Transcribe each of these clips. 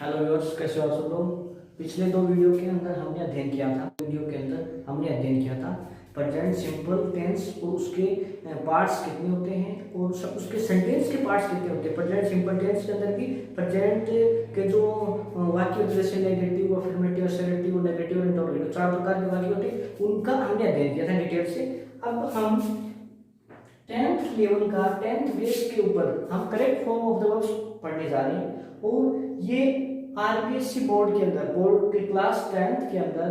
Hello viewers, कैसे हो आप सब लोग। पिछले दो वीडियो के अंदर हमने अध्ययन किया था प्रेजेंट सिंपल टेंस और उसके पार्ट्स कितने होते हैं और उसके सेंटेंस के पार्ट्स कितने होते हैं। प्रेजेंट सिंपल टेंस के अंदर भी प्रेजेंट के जो वाक्य होते हैं जैसे नेगेटिव, अफर्मेटिव, असर्टिव, नेगेटिव और इंटरोगेटिव, चार प्रकार के वाक्य होते हैं, उनका हमने अध्ययन किया था डिटेल से। अब हम 10th लेवल का 10th बेस के ऊपर हम correct form of the verbs पढ़ने जा रहे हैं और ये आरपीएससी बोर्ड के अंदर, बोर्ड के क्लास 10th के अंदर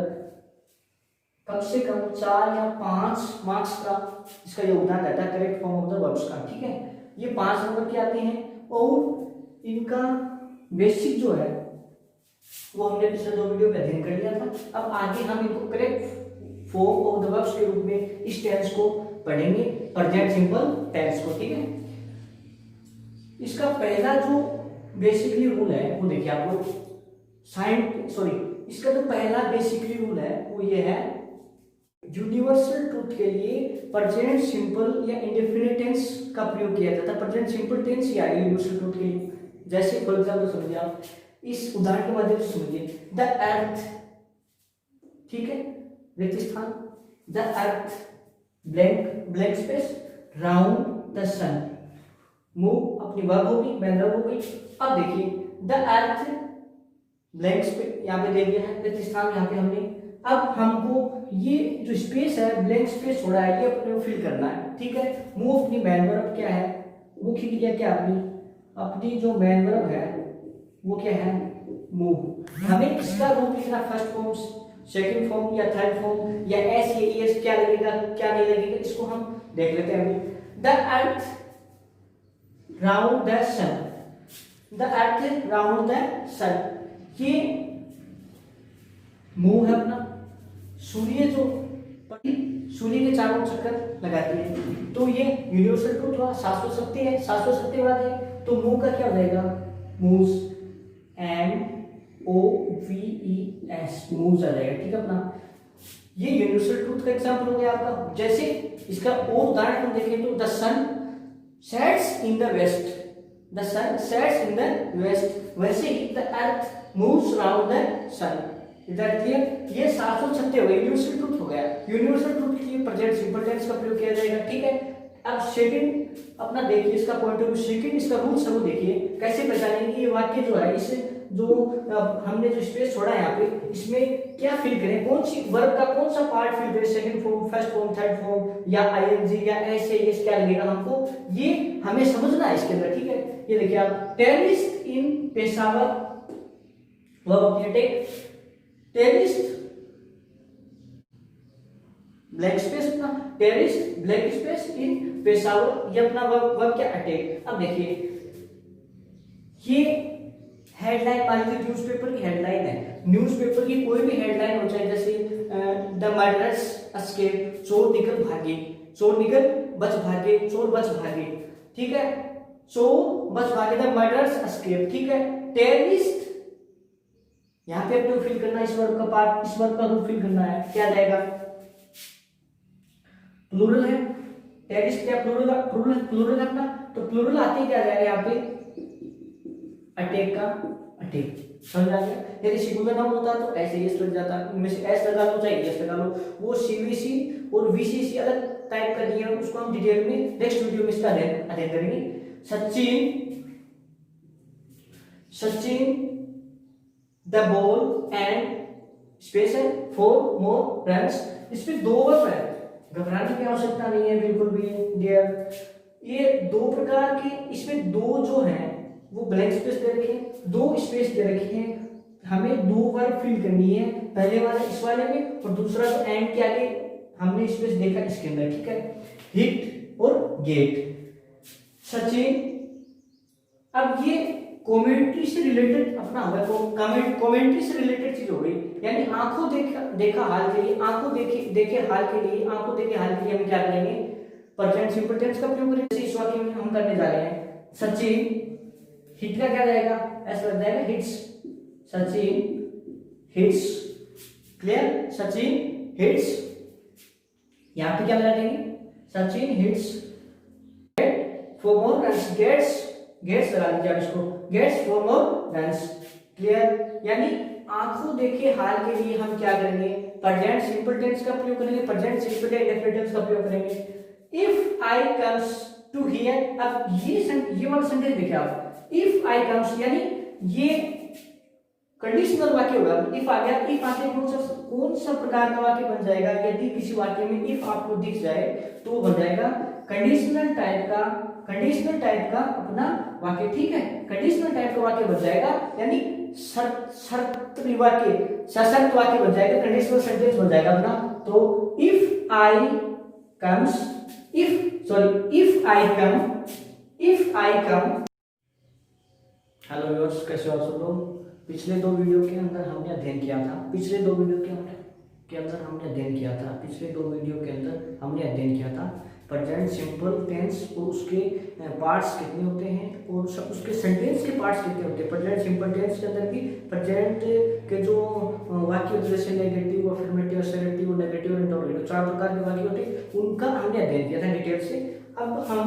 कम से कम 4 या 5 मार्क्स का इसका योगदान रहता है correct form of the verbs का। ठीक है, ये 5 नंबर के आते हैं और इनका बेसिक जो है वो हमने पिछले दो वीडियो में अध्ययन कर लिया था। अब आगे हम इनको correct form of the verbs के रूप में इस टेंस को पढ़ेंगे, प्रेजेंट सिंपल टेंस को। ठीक है, इसका पहला जो बेसिकली रूल है वो देखिए आप लोग, इसका जो पहला बेसिकली रूल है वो ये है, यूनिवर्सल ट्रूथ के लिए प्रेजेंट सिंपल या इंडेफिनिट टेंस का प्रयोग किया जाता है। प्रेजेंट सिंपल टेंस या यूनिवर्सल ट्रूथ के लिए, जैसे फॉर एग्जांपल समझिए आप, इस उदाहरण के माध्यम से समझिए, द अर्थ, ठीक है, रिक्त स्थान, the earth blank space round the sun, move अपनी वर्ब होगी, मैनर हो गई। अब देखिए द अर्थ ब्लैंक स्पेस यहाँ पे दे दिया है, रिक्त स्थान यहाँ पे हमने। अब हमको ये जो स्पेस है, ब्लैंक स्पेस छोड़ा है, ये अपने फिल करना है। ठीक है, मूव अपनी मैन वर्ब क्या है, मुख्य क्रिया क्या अपनी जो मैन वर्ब है वो क्या है, मूव। हमें इसका रूप लिखना फर्स्ट फॉर्म, सेकंड फॉर्म या थर्ड फॉर्म या एस या एस, क्या लगेगा क्या नहीं लगेगा, इसको हम देख लेते हैं अभी। The earth round the sun, the earth round the sun, ये मूव है अपना। सूर्य के चारों चक्कर लगाती है, तो ये यूनिवर्सल ट्रूथ हुआ, शाश्वत सत्य है, शाश्वत सत्यवाद है। तो मूव का क्या हो जाएगा, मूव्स, MOVES, मूव्स आ जाएगा। ठीक है अपना, ये यूनिवर्सल ट्रूथ का एग्जांपल हो गया आपका। जैसे इसका और उदाहरण हम देखें तो the sun sets in the west, the sun sets in the west, वैसे ही the earth moves around the sun. Is that clear? ये शाश्वत सत्य हो गया, यूनिवर्सल ट्रूथ हो गया। यूनिवर्सल ट्रूथ के लिए प्रेजेंट सिंपल टेंस का प्रयोग किया जाएगा। ठीक है, अब सेकंड अपना देखिए, इसका पॉइंट ऑफ व्यू, सेकंड इसका रूल सब देखिए, कैसे पहचानेंगे ये वाक्य जो है, इसे जो हमने जो स्पेस छोड़ा है यहाँ पे, इसमें क्या फिल करें, कौन सी वर्ब का कौन सा पार्ट फिल करें, second form, first form, third form या आईएनजी या ऐसे एस, क्या लगेगा हमको, ये हमें समझना है इसके अंदर। ठीक है, ये देखिए आप, टेररिस्ट इन पेशावर, वर्ब अपनी अटैक, टेररिस्ट ब्लैंक स्पेस अपना, terrorist blank space in Peshawar, ये अपना वर्ब क्या, अटैक। अब देखिए ये हेडलाइन मान लीजिए, न्यूज़पेपर की हेडलाइन है, न्यूज़पेपर की कोई भी हेडलाइन हो, चाहे जैसे द मर्डरर्स एस्केप, चोर निकल भागे, चोर निकल बच भागे, चोर बच भागे। ठीक है, चोर बच भागे, द मर्डरर्स एस्केप। ठीक है, टेररिस्ट यहाँ पे अपने फिल करना, इस वर्ब का पार्ट, इस वर्ब का रूप फिल करना है, क्या जाएगा, प्लूरल है, टेररिस्ट क्या प्लूरल है अपना, तो प्लूरल आते ही क्या जाएगा यहाँ पे, अटैक का अटैक। समझ आ गया? यदि सिंगुलर नाउन होता तो ऐसे एस लग जाता, इनमें से एस लगा लो चाहे एस लगा लो। वो सीवीसी और वीसीसी अलग टाइप का दिया है, उसको हम डिटेल में नेक्स्ट वीडियो में इसका अध्ययन करेंगे। Sachin the ball and special 4 more runs, इसमें 2 वर्ब है, घबराने की आवश्यकता नहीं है बिल्कुल भी डियर। ये 2 प्रकार के, इसमें 2 जो हैं वो ब्लैंक स्पेस दे रखे हैं, 2 स्पेस दे रखे हैं, हमें 2 वर्ब फिल करनी है, पहले वाला इस वाले में और दूसरा जो एंड के आगे हमने स्पेस देखा इसके अंदर। ठीक है, हिट और गेट, सचिन। अब ये कमेंट्री से रिलेटेड अपना होगा, कमेंट्री से रिलेटेड चीज हो गई, यानी आंखों देखा हाल के लिए, आंखों देखे हाल के लिए, आंखों देखे हाल के लिए हम क्या करेंगे, प्रेजेंट सिंपल टेंस का प्रयोग करेंगे। इस वाक्य में हम करने जा रहे हैं, सचिन, हिट का क्या जाएगा, ऐसा लग जाएगा hits, Sachin hits, clear, Sachin hits, यहां पे क्या लगा देंगे, Sachin hits get four more runs, gets लगा दीजिए आप इसको, gets four more runs. Clear? यानी आंखों देखे हाल के लिए हम क्या करेंगे, प्रेजेंट सिंपल टेंस का प्रयोग करेंगे, प्रेजेंट सिंपल या इंडेफिनिट टेंस का प्रयोग करेंगे। If I comes to here, अब ये वाला सेंटेंस देखिए आप, इफ आई कम्स यानी ये कंडीशनल वाक्य होगा। इफ आ गया, इफ आते कौन सा प्रकार का वाक्य बन जाएगा, यदि किसी वाक्य में इफ आपको दिख जाए तो वो बन जाएगा कंडीशनल टाइप का अपना वाक्य, ठीक है, कंडीशनल टाइप का वाक्य बन जाएगा, यानी सशर्त वाक्य बन जाएगा, कंडीशनल सेंटेंस बन जाएगा अपना। तो if I come, hello viewers, कैसे हो आप सब लोग? पिछले दो वीडियो के अंदर हमने अध्ययन किया था, पिछले दो वीडियो के अंदर हमने अध्ययन किया था प्रेजेंट सिंपल टेंस और उसके पार्ट्स कितने होते हैं और उसके सेंटेंस के पार्ट्स कितने होते हैं। प्रेजेंट सिंपल टेंस के अंदर भी प्रेजेंट के जो वाक्य होते हैं जैसे नेगेटिव, अफर्मेटिव, असर्टिव, नेगेटिव और इंटरोगेटिव, 4 प्रकार के वाक्य होते हैं, उनका हमने अध्ययन किया था डिटेल से। अब हम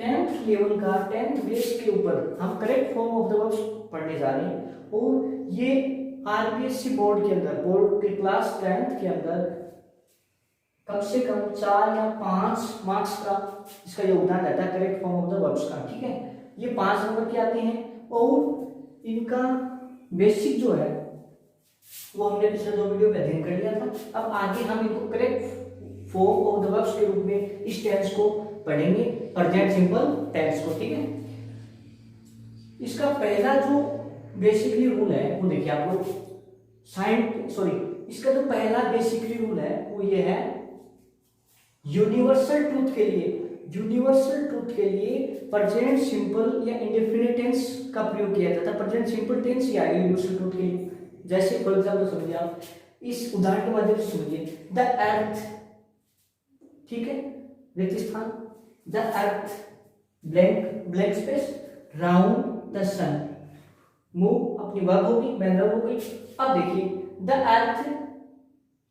10th लेवल का 10th बेस के ऊपर हम correct form of the verbs पढ़ने जा रहे हैं और ये आरपीएससी बोर्ड के क्लास 10th के अंदर कम से कम 4 या 5 मार्क्स का इसका योगदान रहता है correct form of the verbs का, ठीक है। ये 5 नंबर के आते हैं और इनका बेसिक जो है वो हमने पिछले 2 वीडियो में अध्ययन कर लिया था। अब आगे हम इनको correct form of the verbs के रूप में इस टेंस को पढ़ेंगे, प्रेजेंट सिंपल टेंस को, ठीक है। इसका पहला जो बेसिकली रूल है वो देखिए आप लोग, इसका जो पहला बेसिकली रूल है वो ये है, यूनिवर्सल ट्रूथ के लिए प्रेजेंट सिंपल या इंडेफिनिट टेंस का प्रयोग किया जाता है। प्रेजेंट सिंपल टेंस या यूनिवर्सल ट्रूथ के लिए, जैसे फॉर एग्जांपल समझिए आप, इस उदाहरण के माध्यम से समझिए, द अर्थ, ठीक है, रेगिस्तान, the earth blank space round the sun, move अपनी वर्ब होगी, मैनर हो गई। अब देखिए द अर्थ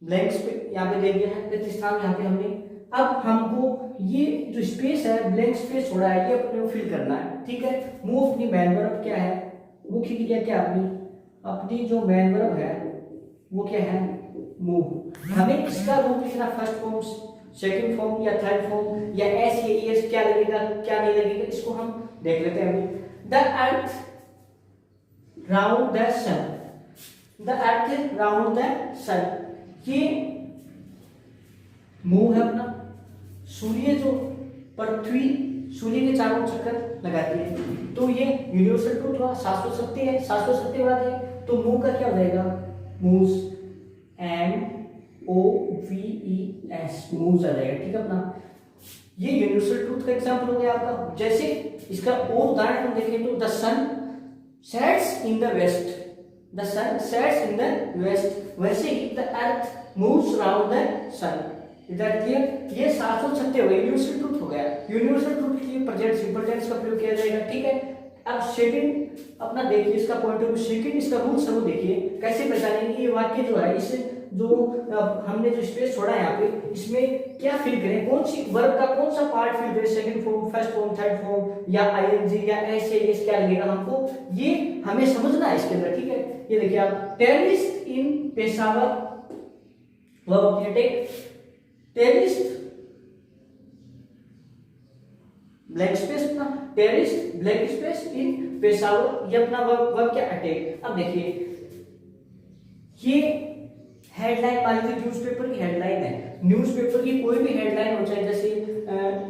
ब्लैंक स्पेस यहाँ पे दे दिया है, रेगिस्तान यहाँ पे हमने, अब हमको ये जो स्पेस है, ब्लैंक स्पेस छोड़ा है, ये अपने फिल करना है, ठीक है। मूव अपनी मैन वर्ब क्या है, मुख्य क्रिया क्या अपनी जो मैन वर्ब है वो क्या है, मूव। हमें इसका रूप लिखना, फर्स्ट फॉर्म, सेकंड फॉर्म या थर्ड फॉर्म या एस या एस, क्या लगेगा क्या नहीं लगेगा, इसको हम देख लेते हैं अभी। The earth round the sun, the earth round the sun, ये मूव है अपना। सूर्य जो पृथ्वी सूर्य के चारों चक्कर लगाती है, तो ये यूनिवर्सल ट्रूथ हुआ, शाश्वत सत्यवाद है, तो मूव का क्या हो जाएगा, मूव्स, MOVES, मूव्स आ जाएगा, ठीक है अपना। ये यूनिवर्सल ट्रूथ का एग्जांपल हो गया आपका। जैसे इसका और उदाहरण हम देखें तो the sun sets in the west, the sun sets in the west, वैसे ही the earth moves around the sun. इधर क्लियर, ये शाश्वत सत्य हो गया, यूनिवर्सल ट्रूथ हो गया। यूनिवर्सल ट्रूथ के लिए प्रेजेंट सिंपल टेंस का प्रयोग किया जाएगा, ठीक है। अब सेकंड अपना देखिए, इसका पॉइंट ऑफ व्यू, सेकंड इसका रूल समझ देखिए, कैसे पहचानेंगे ये वाक्य जो है, इसे जो हमने जो स्पेस छोड़ा है यहाँ पे, इसमें क्या फिल करें, कौन सी वर्ब का कौन सा पार्ट फिल करें, second form, first form, third form या आईएनजी या एस या एस, क्या लगेगा हमको, ये हमें समझना है इसके अंदर, ठीक है। ये देखिए आप, terrorist in Peshawar, verb take, terrorist black space अपना, terrorist black space in Peshawar, ये अपना वर्ब क्या, अटैक। अब देखिए ये हेडलाइन मान लीजिए, न्यूज़पेपर की हेडलाइन है, न्यूज़पेपर की कोई भी हेडलाइन हो, चाहे जैसे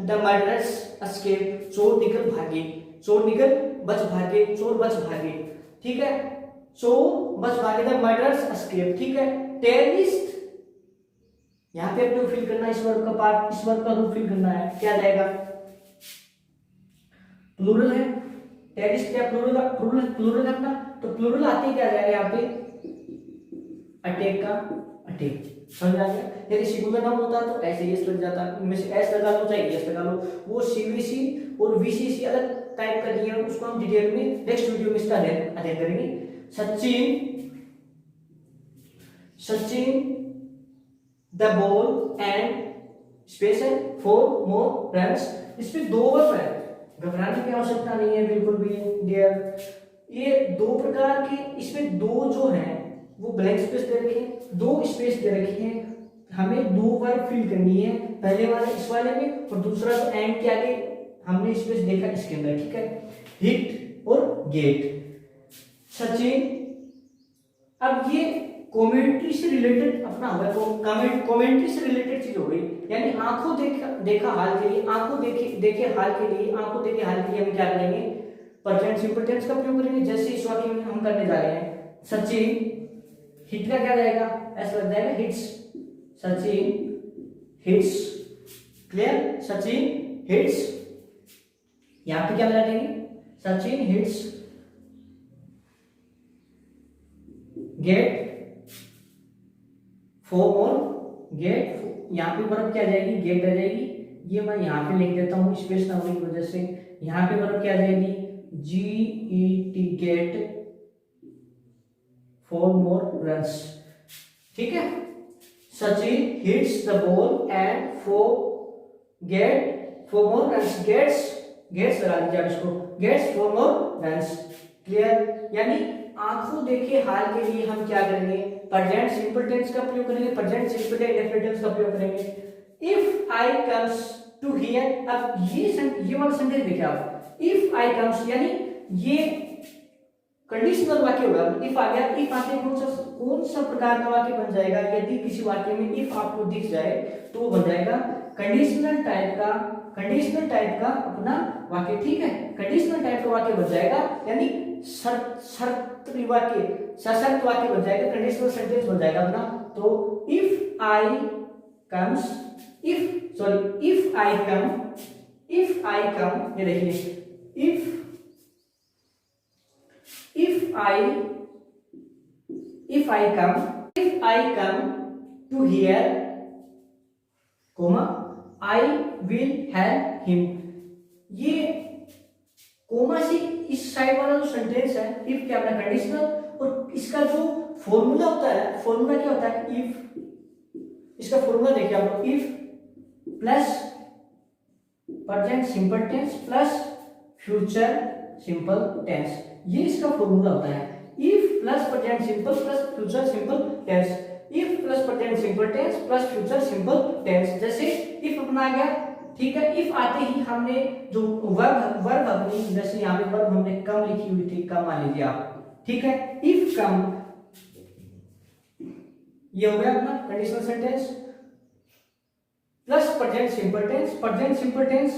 द मर्डरर्स एस्केप, चोर निकल भागे, चोर निकल बच भागे, चोर बच भागे, ठीक है, चोर बच भागे, द मर्डरर्स एस्केप, ठीक है। टेररिस्ट यहाँ पे अपने फिल करना, इस वर्ब का पार्ट, इस वर्ब का रूप फिल करना है, क्या जाएगा, प्लूरल है, टेररिस्ट क्या प्लूरल है अपना, तो प्लूरल आते क्या जाएगा यहाँ पे, अटैक का अटैक, समझ आ गया। यदि सिंगुलर नाउन होता तो ऐसे एस लग जाता, इनमें से एस लगा लो चाहे एस लगा लो, वो सीवीसी और वीसीसी अलग टाइप का दिया है, उसको हम डिटेल में नेक्स्ट वीडियो में इसका अध्ययन करेंगे। Sachin the ball and special 4 more runs, इसमें 2 वर्ब है, घबराने की आवश्यकता नहीं है बिल्कुल भी डियर। ये दो प्रकार के, इसमें दो जो है वो ब्लैंक स्पेस दे रखे हैं, दो स्पेस दे रखे हैं, हमें दो वर्ब फिल करनी है, पहले वाले इस वाले में और दूसरा जो एंड के आगे हमने स्पेस देखा इसके अंदर, ठीक है। हिट और गेट। सचिन, अब ये कमेंट्री से रिलेटेड अपना होगा, तो कमेंट्री से रिलेटेड चीज हो गई, यानी आंखों देखा हाल के लिए, आंखों देखे हाल के लिए, आंखों देखे हाल के लिए हम क्या करेंगे, प्रेजेंट सिंपल टेंस का प्रयोग करेंगे। जैसे इस वाक्य में हम करने जा रहे हैं, सचिन हिट का क्या जाएगा, ऐसा लग जाएगा hits, Sachin hits, clear, Sachin hits, यहां पे क्या लगा देंगे, सचिन हिट्स गेट 4 और गेट, यहाँ पे वर्ब क्या आ जाएगी, गेट आ जाएगी, ये मैं यहाँ पे लिख देता हूँ स्पेस ना होने की वजह से, यहाँ पे वर्ब क्या आ जाएगी, GET गेट 4 मोर रन्स, ठीक है। Sachin hits the ball and get 4 more runs, gets लगा दीजिए आप इसको, गेट्स 4 मोर रन्स, क्लियर। यानी आंखों देखे हाल के लिए हम क्या करेंगे, प्रेजेंट सिंपल टेंस का प्रयोग करेंगे, प्रेजेंट सिंपल इंडेफिनिट टेंस का प्रयोग करेंगे। If I comes to here, अब ये वाला सेंटेंस देखिए आप, इफ आई कम्स यानी ये कंडीशनल वाक्य होगा, इफ आ गया, इफ आते कौन सा प्रकार का वाक्य बन जाएगा, यदि किसी वाक्य में इफ आपको दिख जाए तो वो बन जाएगा कंडीशनल टाइप का अपना वाक्य, ठीक है, कंडीशनल टाइप का वाक्य बन जाएगा, यानी सशर्त वाक्य बन जाएगा, कंडीशनल सेंटेंस बन जाएगा अपना। तो इफ आई कम, ये देखिए, if I come to here, I will help him, ये कोमा से इस साइड वाला जो सेंटेंस है, इफ क्या अपना कंडीशनल, और इसका जो फॉर्मूला होता है, फॉर्मूला क्या होता है, इफ, इसका फॉर्मूला देखिए आप लोग, if plus present simple tense plus future simple tense, ये इसका फॉर्मूला होता है, if plus present simple plus future simple tense, if plus present simple tense plus future simple tense. जैसे इफ अपना आ गया, ठीक है, इफ आते ही हमने जो वर्ब अपनी, जैसे यहाँ पे वर्ब हमने कम लिखी हुई थी, कम मान लीजिए आप, ठीक है, इफ कम, ये हो गया अपना conditional sentence plus present simple tense,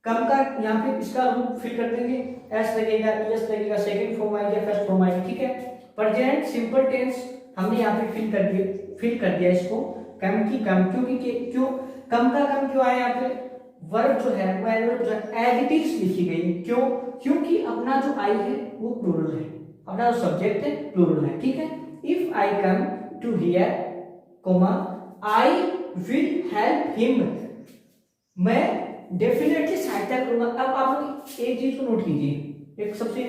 come का यहाँ पे इसका रूप फिल कर देंगे, एस लगेगा, एस लगेगा, सेकंड फॉर्म आएगा, फर्स्ट फॉर्म आएगा, ठीक है। प्रेजेंट सिंपल टेंस हमने यहाँ पे फिल कर दिया इसको, कम की कम, क्यों कम का कम क्यों आया यहाँ पे, वर्ब जो है वो एडवर्ब जो है एडिटिव्स लिखी गई, क्योंकि अपना जो आई है वो प्लूरल है, अपना जो सब्जेक्ट है प्लूरल है, ठीक है। If I come to here, I will help him, मैं डेफिनेटली सहायता करूंगा। अब आप लोग एक चीज को नोट कीजिए, एक सबसे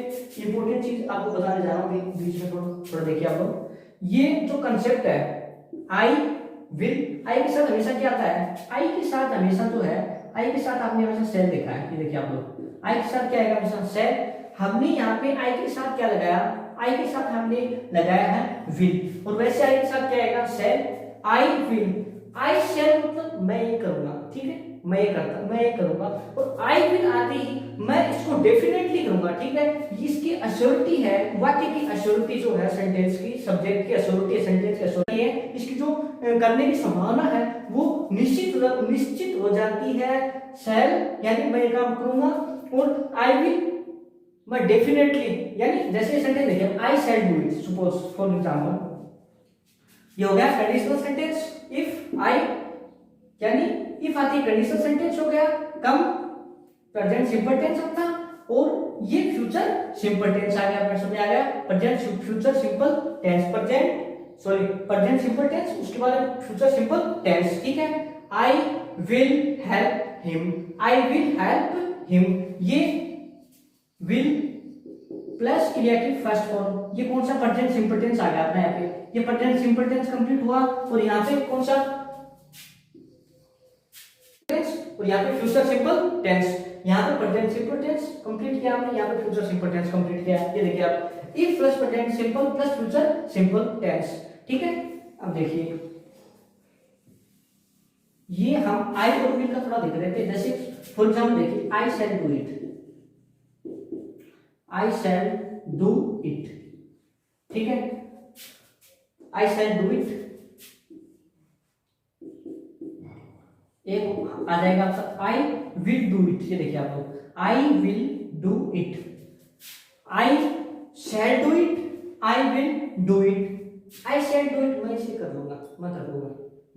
इंपॉर्टेंट चीज आपको बताने जा रहा हूँ, बीच में थोड़ा देखिए आप लोग, ये जो कंसेप्ट है आई विल, आई के साथ हमेशा क्या आता है, आई के साथ हमेशा जो है, आई के साथ आपने हमेशा सेल देखा है, ये देखिए आप लोग, आई के साथ क्या आएगा हमेशा सेल, हमने यहाँ पे आई के साथ क्या लगाया, आई के साथ हमने लगाया है विल, और वैसे आई के साथ क्या आएगा sell, I will, I sell मतलब मैं ये करूंगा, ठीक है, मैं ये करूंगा, और आई विल आते ही मैं इसको डेफिनेटली करूंगा, ठीक है, इसकी अश्योरिटी है, वाक्य की अश्योरिटी जो है, सेंटेंस की, सब्जेक्ट की अश्योरिटी है, सेंटेंस की अश्योरिटी है, इसकी जो करने की संभावना है वो निश्चित हो जाती है, सेल यानी मैं ये काम करूंगा, और आई विल मैं डेफिनेटली, यानी जैसे सेंटेंस देखिए, I shall do it, suppose for example, ये हो गया कंडीशनल सेंटेंस, इफ आई, यानी इफ आती है कंडीशनल सेंटेंस हो गया, कम प्रेजेंट सिंपल टेंस अपना, और ये फ्यूचर सिंपल टेंस आ गया, अपने समझ आ गया, present future simple tense, present simple tense, उसके बाद फ्यूचर सिंपल टेंस, ठीक है। आई विल हेल्प हिम, ये विल प्लस क्रिया की फर्स्ट फॉर्म, ये कौन सा प्रेजेंट सिंपल टेंस आ गया अपना, यहाँ पे ये प्रेजेंट सिंपल टेंस कंप्लीट हुआ, और यहाँ पे कौन सा, और यहाँ पे फ्यूचर सिंपल टेंस, यहाँ पे प्रेजेंट सिंपल टेंस कंप्लीट किया आपने, यहाँ पे फ्यूचर सिंपल टेंस कंप्लीट किया। ये देखिए आप if plus present simple plus future simple tense, ठीक है। अब देखिए ये हम आई और विल का थोड़ा देख रहे थे, जैसे फॉर एग्जाम्पल देखिए I shall do it, I shall do it, ठीक है। आई शैल डू इट, एक आ जाएगा आपका आई विल डू इट। ये देखिए आप लोग I will do it, I shall do it, I will do it. I shall do it मैं इसे कर लूंगा, मैं कर लूंगा,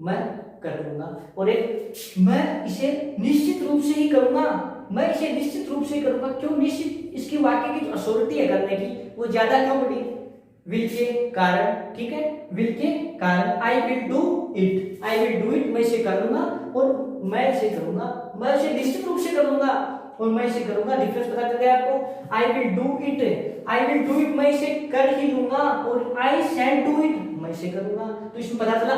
मैं कर लूंगा। और एक मैं इसे निश्चित रूप से ही करूंगा, मैं इसे निश्चित रूप से करूंगा। क्यों निश्चित? इसकी वाक्य की जो अथॉरिटी है करने की वो ज्यादा क्यों बड़ी? विल के कारण, ठीक है, विल के कारण। I will do it, I will do it मैं इसे कर लूंगा और मैं इसे करूंगा, मैं इसे निश्चित रूप से करूंगा और मैं इसे करूंगा। डिफरेंस पता चल गया आपको? I will do it, I will do it मैं इसे कर ही लूंगा, और आई शैल डू इट मैं इसे करूंगा। तो इसमें पता चला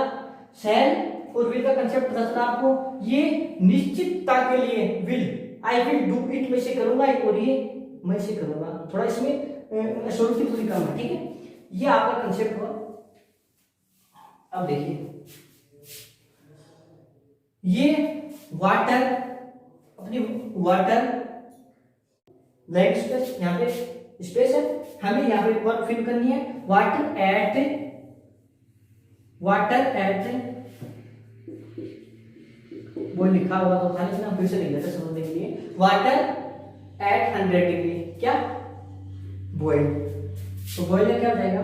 शैल और विल का कंसेप्ट पता चला आपको। ये निश्चितता के लिए will, I will do it मैं इसे करूंगा, और ये मैं इसे करूंगा। थोड़ा इसमें अश्योरिटी थोड़ी कम है, ठीक है। ये आपका कंसेप्ट हुआ। अब देखिए ये वाटर, अपनी वाटर ब्लैंक स्पेस, यहाँ पे स्पेस है, हमें यहाँ पे वर्ब फिल करनी है। वाटर एट वो लिखा हुआ तो था, लेकिन हम फिर से लिख देते समझने के लिए। वाटर एट 100 डिग्री क्या बॉयल, तो बॉयल क्या हो जाएगा?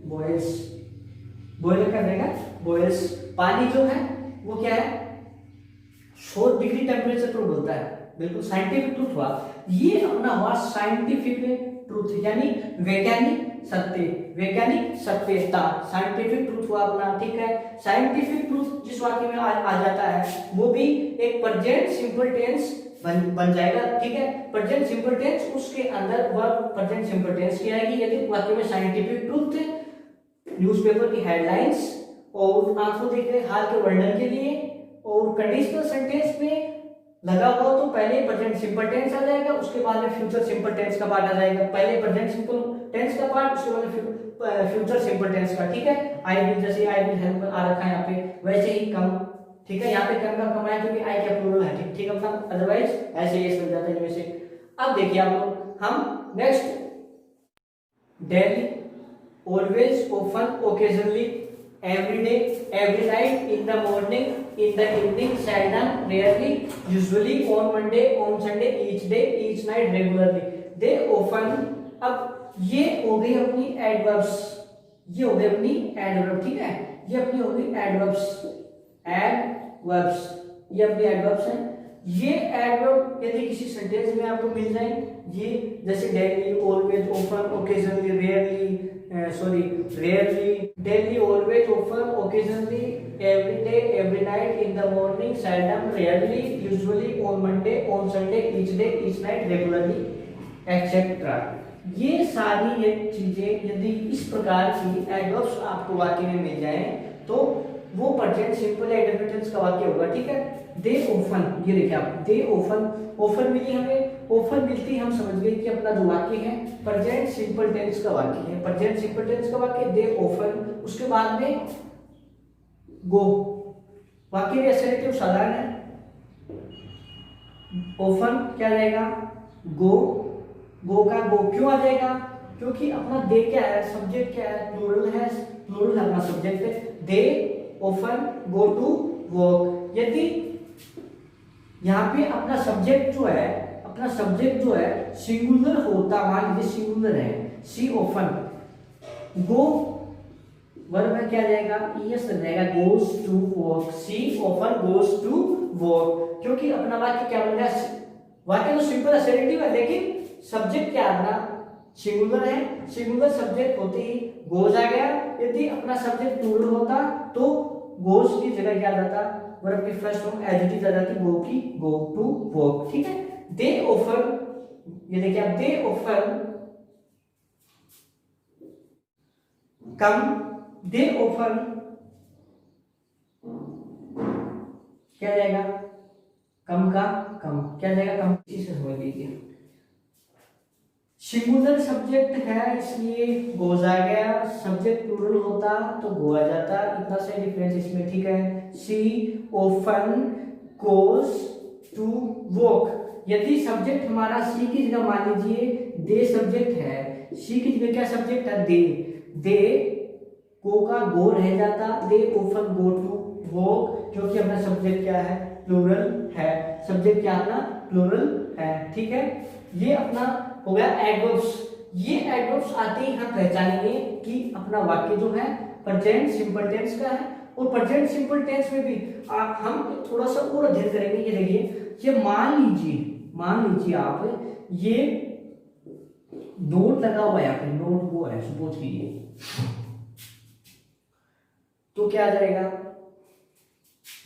बॉयल्स, बॉयल क्या हो जाएगा? बॉयल्स। पानी जो है वो क्या है? 100 डिग्री टेम्परेचर पर बोलता है। बिल्कुल साइंटिफिक ट्रूथ हुआ ये, अपना हुआ साइंटिफिक ट्रूथ, यानी वैज्ञानिक सत्य, वैज्ञानिक सत्यता, साइंटिफिक ट्रूथ हुआ अपना, ठीक है। साइंटिफिक ट्रूथ जिस वाक्य में आ जाता है वो भी एक प्रेजेंट सिंपल टेंस बन जाएगा, ठीक है। प्रेजेंट सिंपल टेंस, उसके अंदर वर्ब प्रेजेंट सिंपल टेंस की आएगी यदि वाक्य में साइंटिफिक ट्रूथ, न्यूज़पेपर की हेडलाइंस और आंखों देख रहे हाल के वर्णन के लिए, और कंडीशनल सेंटेंस में लगा हुआ तो पहले प्रेजेंट सिंपल टेंस आ जाएगा, उसके बाद में फ्यूचर सिंपल टेंस का पार्ट आ जाएगा। पहले प्रेजेंट सिंपल टेंस का पार्ट, उसके बाद फ्यूचर सिंपल टेंस का, ठीक है। आई विल, जैसे आई विल हेल्प आ रखा है यहाँ पे, वैसे ही कम, ठीक है। यहाँ पे कम का कम आया क्योंकि आई का प्लूरल है, ठीक ठीक है। अदरवाइज ऐसे ये चल जाता है इनमें से। अब देखिए आप लोग, हम next daily, always, often, occasionally, every day, every night, in the morning, in the evening, seldom, rarely, usually, on Monday, on Sunday, each day, each night, regularly, they often। अब ये हो गई अपनी एडवर्ब्स, ये हो गई अपनी एडवर्ब, ठीक है। ये अपनी हो गई एडवर्ब्स, एडवर्ब्स, ये अपनी एडवर्ब्स हैं। ये एडवर्ब यदि किसी सेंटेंस में आपको मिल जाए, ये जैसे daily, always, often, occasionally, rarely, sorry, rarely, daily, always, often, occasionally, every day, every night, in the morning, seldom, rarely, usually, on Monday, on Sunday, each day, each night, regularly, etc. ये सारी ये चीजें यदि इस प्रकार की adverbs आपको वाक्य में मिल जाए तो वो प्रेजेंट सिंपल या इंडेफिनिट टेंस का वाक्य होगा, ठीक है। दे ऑफन, ये देखिए आप, दे ऑफन, ऑफन मिली हमें, ऑफन मिलती हम समझ गए कि अपना जो वाक्य है प्रेजेंट सिंपल टेंस का वाक्य है, प्रेजेंट सिंपल टेंस का वाक्य दे ऑफन। उसके बाद में गो, वाक्य भी असर्टिव साधारण है। ऑफन क्या रहेगा? गो, गो का गो क्यों आ जाएगा? क्योंकि अपना दे क्या है? सब्जेक्ट क्या है? प्लूरल है, प्लूरल है अपना सब्जेक्ट है। They often go to work. यदि यहाँ पे अपना सब्जेक्ट जो है, अपना सब्जेक्ट जो है सिंगुलर होता, मान लीजिए सिंगुलर है, सी ऑफन, गो वर्ब में क्या जाएगा? ईएस लग जाएगा, goes to work, she often goes to work. क्योंकि अपना वाक्य क्या बन गया? वाक्य तो सिंपल असर्टिव है, लेकिन सब्जेक्ट क्या अपना सिंगुलर है, सिंगुलर सब्जेक्ट होते ही गोज आ गया। यदि अपना सब्जेक्ट प्लूरल होता तो गोज की जगह क्या जाता? वर्ब की first form as it is आ जाती, गो की गो टू वर्क, ठीक है। दे ऑफन, ये देखिए आप, they often come, they often क्या जाएगा? कम का कम, क्या जाएगा कम, इसी से समझ लीजिए। सिंगुलर सब्जेक्ट है इसलिए गोज आ गया, सब्जेक्ट प्लूरल होता तो गो आ जाता, इतना सा डिफरेंस इसमें, ठीक है। सी ऑफन गोज टू वॉक, यदि सब्जेक्ट हमारा सी की जगह मान लीजिए दे सब्जेक्ट है, सी की जगह क्या सब्जेक्ट है दे गो का गो रह जाता, they often go to walk, क्योंकि अपना सब्जेक्ट क्या है प्लूरल है, सब्जेक्ट क्या अपना प्लूरल है, ठीक है। ये अपना हो गया एडवर्ब्स। ये एडवर्ब्स आते ही हम पहचानेंगे कि अपना वाक्य जो है प्रेजेंट सिंपल टेंस का है, और प्रेजेंट सिंपल टेंस में भी हम थोड़ा सा और अध्ययन करेंगे। ये देखिए, ये मान लीजिए आप ये नोट लगा हुआ है, यहाँ पे नोट वो है, सपोज कीजिए, तो क्या आ जाएगा,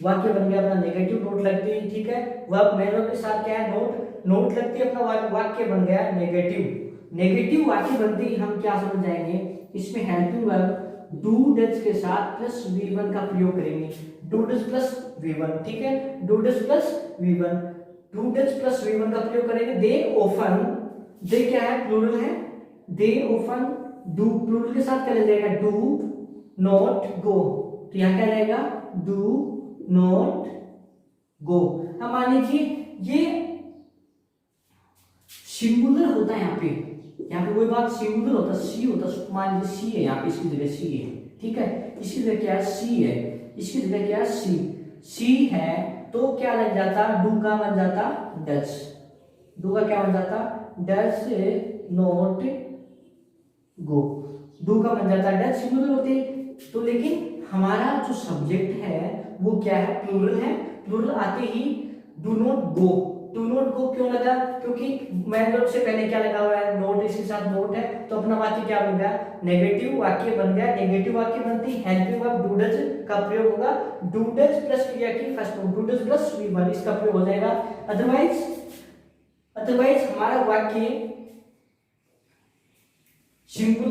वाक्य बन गया अपना नेगेटिव, नोट लगती है, ठीक है। वर्ब मेन वर्ब के साथ क्या है नोट लगती है, अपना वाक्य बन गया नेगेटिव वाक्य बनते ही हम क्या समझ जाएंगे, इसमें हेल्पिंग वर्ब डू डज के साथ प्लस V1 का प्रयोग करेंगे, डू डज प्लस V1, ठीक है, do does plus V1, do does plus V1 का प्रयोग करेंगे। दे ऑफन, दे क्या है प्लूरल है, दे ऑफन डू, प्लूरल के साथ क्या लग जाएगा डू नॉट गो, तो यहाँ क्या रहेगा डू नॉट गो। अब मान लीजिए ये सिंगुलर होता है, यहाँ पे कोई बात सिंगुलर होता, सी होता, मान लीजिए सी है, यहाँ पे इसकी जगह सी है, ठीक है, इसकी जगह क्या है सी है, इसकी जगह क्या है सी है, तो क्या लग जाता डू का बन जाता डज, डू का क्या बन जाता डज नॉट गो, डू का बन जाता डज, सिंगुलर होते तो, लेकिन हमारा जो सब्जेक्ट है वो क्या है प्लूरल है, प्लूरल आते ही do not go, do not go क्यों लगा, क्योंकि मेन वर्ब से पहले क्या लगा हुआ है नोट, इसके साथ नोट है, तो अपना वाक्य क्या बन गया नेगेटिव वाक्य बन गया, नेगेटिव वाक्य बनती हेल्पिंग वर्ब डू डज का प्रयोग होगा, डू डज प्लस क्रिया की first form do does plus V1 इसका प्रयोग हो जाएगा। अदरवाइज हमारा वाक्य सिंपल,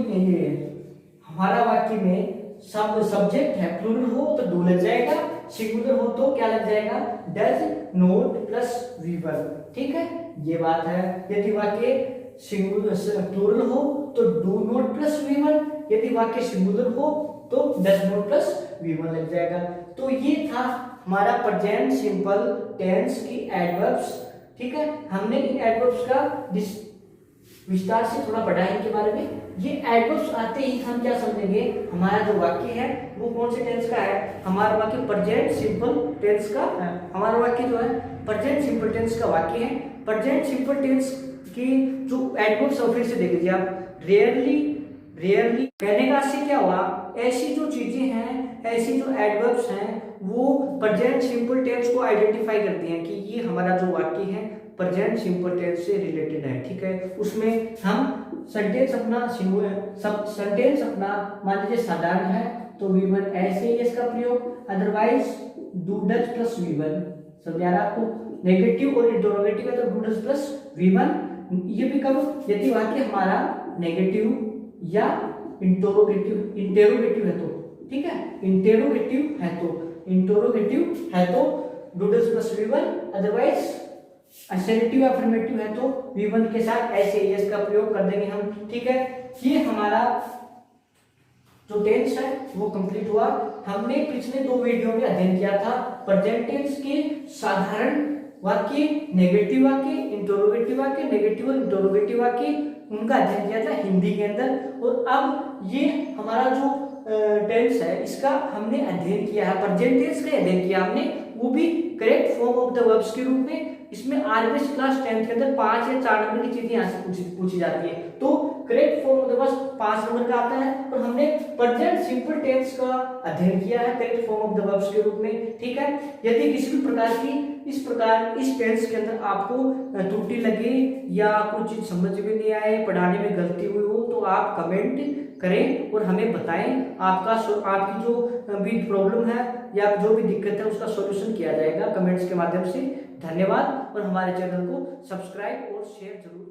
हमारा वाक्य में सब सब्जेक्ट है प्लूरल हो तो डू लग जाएगा, सिंगुलर हो तो क्या लग जाएगा डज नोट प्लस V1, ठीक है, ये बात है। यदि वाक्य सिंगुलर प्लूरल हो तो डू नोट प्लस V1, यदि वाक्य सिंगुलर हो तो डज नोट प्लस V1 लग जाएगा। तो ये था हमारा प्रेजेंट सिंपल टेंस की एडवर्ब्स, ठीक है। हमने इन एडवर्ब्स का विस्तार से थोड़ा पढ़ा है इनके बारे में। ये एडवर्ब्स आते ही हम क्या समझेंगे, हमारा जो वाक्य है वो कौन से टेंस का है, हमारा वाक्य प्रेजेंट सिंपल टेंस का है, हमारा वाक्य जो है प्रेजेंट सिंपल टेंस का वाक्य है। प्रेजेंट सिंपल टेंस की जो एडवर्ब्स है फिर से देख लीजिए आप, रेयरली कहने का से क्या हुआ, ऐसी जो चीजें हैं, ऐसी जो एडवर्ब्स हैं वो प्रेजेंट सिंपल टेंस को आइडेंटिफाई करती हैं कि ये हमारा जो वाक्य है प्रेजेंट सिंपल टेंस से रिलेटेड है, ठीक है। उसमें हम सेंटेंस अपना मान लीजिए साधारण है तो V1 ऐसे ही इसका प्रयोग, otherwise do does plus V1, समझ आ रहा है आपको, नेगेटिव और इंटरोगेटिव है तो डू डज प्लस V1, ये भी कब यदि वाक्य हमारा नेगेटिव या इंटेरोगेटिव है तो, ठीक है, इंटेरोगेटिव है तो do does plus V1, otherwise assertive affirmative है तो V1 के साथ ऐसे एस का प्रयोग कर देंगे हम, ठीक है। ये हमारा जो टेंस है वो कंप्लीट हुआ। हमने पिछले 2 वीडियो में अध्ययन किया था प्रेजेंट टेंस के साधारण वाक्य, नेगेटिव वाक्य, इंटरोगेटिव वाक्य, नेगेटिव और इंटरोगेटिव वाक्य, उनका अध्ययन किया था हिंदी के अंदर। और अब ये हमारा जो टेंस है इसका हमने अध्ययन किया है, प्रेजेंट टेंस का अध्ययन किया हमने, वो भी correct form of the verbs के रूप में। इसमें आरबीएस क्लास 10 के अंदर 5 या 4 नंबर की चीजें यहाँ से पूछी जाती है, तो correct form of the verbs 5 number का आता है। और हमने प्रेजेंट सिंपल टेंस का अध्ययन किया है correct form of the verbs के रूप में, ठीक है। यदि किसी भी प्रकार की इस टेंस के अंदर आपको त्रुटि लगे या कुछ चीज समझ में नहीं आए, पढ़ाने में गलती हुई हो, तो आप कमेंट करें और हमें बताएं, आपकी जो भी प्रॉब्लम है या जो भी दिक्कत है उसका सॉल्यूशन किया जाएगा कमेंट्स के माध्यम से। धन्यवाद, और हमारे चैनल को सब्सक्राइब और शेयर जरूर